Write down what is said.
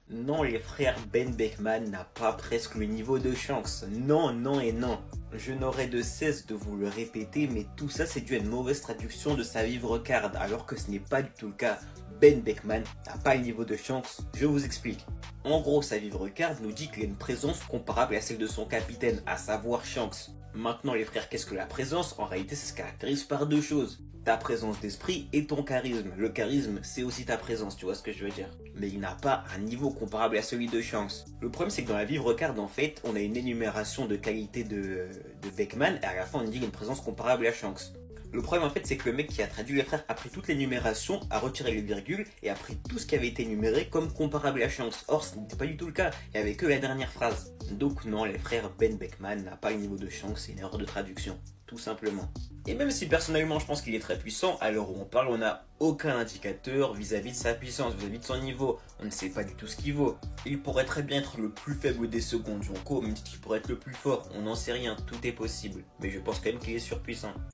Non, les frères Ben Beckman n'a pas presque le niveau de Shanks. Non, non et non. Je n'aurai de cesse de vous le répéter, mais tout ça c'est dû à une mauvaise traduction de sa vivre card, alors que ce n'est pas du tout le cas. Ben Beckman n'a pas le niveau de Shanks, je vous explique. En gros, sa vivre card nous dit qu'il a une présence comparable à celle de son capitaine, à savoir Shanks. Maintenant les frères, qu'est-ce que la présence? En réalité, ça se caractérise par deux choses. Ta présence d'esprit et ton charisme. Le charisme, c'est aussi ta présence, tu vois ce que je veux dire. Mais il n'a pas un niveau comparable à celui de Shanks. Le problème, c'est que dans la vivre card, en fait, on a une énumération de qualité de Beckman, et à la fin, on dit qu'il y a une présence comparable à Shanks. Le problème en fait c'est que le mec qui a traduit les frères a pris toute l'énumération, a retiré les virgules et a pris tout ce qui avait été énuméré comme comparable à Shanks. Or ce n'était pas du tout le cas, il n'y avait que la dernière phrase. Donc non, les frères Ben Beckman n'a pas le niveau de Shanks, c'est une erreur de traduction, tout simplement. Et même si personnellement je pense qu'il est très puissant, à l'heure où on parle on n'a aucun indicateur vis-à-vis de sa puissance, vis-à-vis de son niveau. On ne sait pas du tout ce qu'il vaut. Il pourrait très bien être le plus faible des secondes Yonko, même s'il pourrait être le plus fort, on n'en sait rien, tout est possible. Mais je pense quand même qu'il est surpuissant.